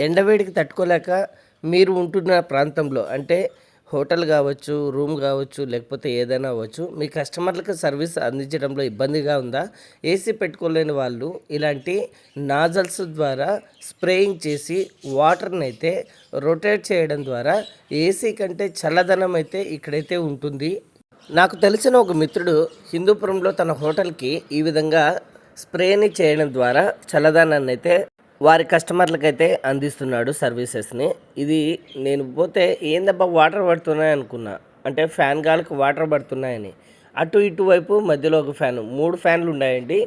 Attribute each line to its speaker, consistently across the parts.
Speaker 1: ఎండవేడికి తట్టుకోలేక మీరు ఉంటున్న ప్రాంతంలో అంటే హోటల్ కావచ్చు, రూమ్ కావచ్చు, లేకపోతే ఏదైనా అవ్వచ్చు, మీ కస్టమర్లకు సర్వీస్ అందించడంలో ఇబ్బందిగా ఉందా? ఏసీ పెట్టుకోలేని వాళ్ళు ఇలాంటి నాజల్స్ ద్వారా స్ప్రేయింగ్ చేసి వాటర్ని అయితే రొటేట్ చేయడం ద్వారా ఏసీ కంటే చల్లదనం అయితే ఇక్కడైతే ఉంటుంది. నాకు తెలిసిన ఒక మిత్రుడు హిందూపురంలో తన హోటల్కి ఈ విధంగా స్ప్రేని చేయడం ద్వారా చల్లదనాన్ని అయితే వారి కస్టమర్లకైతే అందిస్తున్నాడు సర్వీసెస్ని. ఇది నేను పోతే ఏందబ్బా వాటర్ పడుతున్నాయి అనుకున్నా, అంటే ఫ్యాన్ గాలికి వాటర్ పడుతున్నాయని. అటు ఇటు వైపు మధ్యలో ఒక ఫ్యాన్, 3 ఫ్యాన్లు ఉన్నాయండి.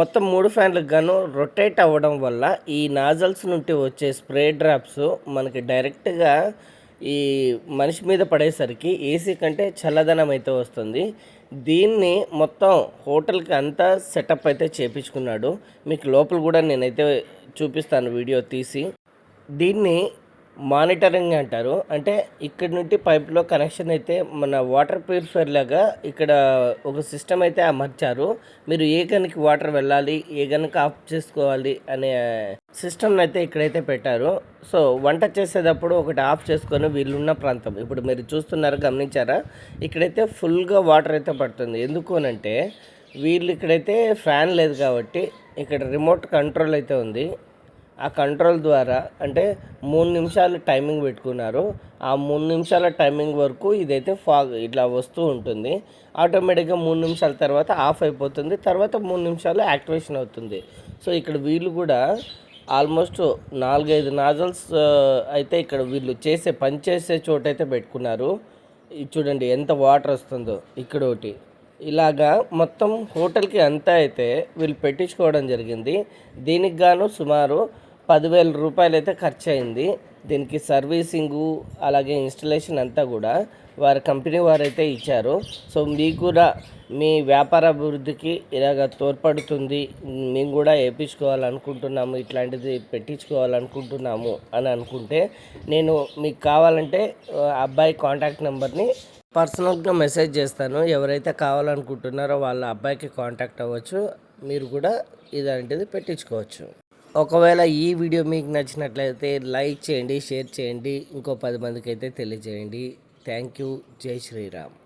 Speaker 1: మొత్తం 3 ఫ్యాన్లకు గాను రొటేట్ అవ్వడం వల్ల ఈ నాజల్స్ నుండి వచ్చే స్ప్రే డ్రాప్స్ మనకి డైరెక్ట్గా ఈ మనిషి మీద పడేసరికి ఏసీ కంటే చల్లదనం అయితే వస్తుంది. దీన్ని మొత్తం హోటల్కి అంతా సెటప్ అయితే చేపించుకున్నాడు. మీకు లోపల కూడా నేనైతే చూపిస్తాను వీడియో తీసి. దీన్ని మానిటరింగ్ అంటారు. అంటే ఇక్కడ నుండి పైప్లో కనెక్షన్ అయితే మన వాటర్ ప్యూరిఫైర్ లాగా ఇక్కడ ఒక సిస్టమ్ అయితే అమర్చారు. మీరు ఏ గనికి వాటర్ వెళ్ళాలి, ఏ గనికి ఆఫ్ చేసుకోవాలి అనే సిస్టమ్ని అయితే ఇక్కడైతే పెట్టారు. సో వంట చేసేటప్పుడు ఒకటి ఆఫ్ చేసుకొని వీళ్ళున్న ప్రాంతం ఇప్పుడు మీరు చూస్తున్నారు, గమనించారా? ఇక్కడైతే ఫుల్గా వాటర్ అయితే పడుతుంది. ఎందుకు అనంటే వీళ్ళు ఇక్కడైతే ఫ్యాన్ లేదు కాబట్టి ఇక్కడ రిమోట్ కంట్రోల్ అయితే ఉంది. ఆ కంట్రోల్ ద్వారా అంటే 3 నిమిషాలు టైమింగ్ పెట్టుకున్నారు. ఆ 3 నిమిషాల టైమింగ్ వరకు ఇదైతే ఫాగ్ ఇట్లా వస్తూ ఉంటుంది. ఆటోమేటిక్గా 3 నిమిషాల తర్వాత ఆఫ్ అయిపోతుంది. తర్వాత 3 నిమిషాలు యాక్టివేషన్ అవుతుంది. సో ఇక్కడ వీళ్ళు కూడా ఆల్మోస్ట్ 4-5 నాజల్స్ అయితే ఇక్కడ వీళ్ళు పని చేసే చోటైతే పెట్టుకున్నారు. ఇది చూడండి ఎంత వాటర్ వస్తుందో. ఇక్కడ ఒకటి ఇలాగా మొత్తం హోటల్కి అంతా అయితే వీళ్ళు పెట్టించుకోవడం జరిగింది. దీనికి గాను సుమారు 10,000 రూపాయలు అయితే ఖర్చు అయింది. దీనికి సర్వీసింగు అలాగే ఇన్స్టలేషన్ అంతా కూడా వారి కంపెనీ వారైతే ఇచ్చారు. సో మీకు కూడా మీ వ్యాపార అభివృద్ధికి ఇలాగ తోడ్పడుతుంది, మేము కూడా వేయించుకోవాలనుకుంటున్నాము, ఇట్లాంటిది పెట్టించుకోవాలనుకుంటున్నాము అని అనుకుంటే నేను మీకు కావాలంటే అబ్బాయి కాంటాక్ట్ నెంబర్ని పర్సనల్గా మెసేజ్ చేస్తాను. ఎవరైతే కావాలనుకుంటున్నారో వాళ్ళ అబ్బాయికి కాంటాక్ట్ అవ్వచ్చు. మీరు కూడా ఇలాంటిది పెట్టించుకోవచ్చు. ఒకవేళ ఈ వీడియో మీకు నచ్చినట్లయితే లైక్ చేయండి, షేర్ చేయండి, ఇంకో 10 మందికి అయితే తెలియజేయండి. Thank you. జై శ్రీరామ్.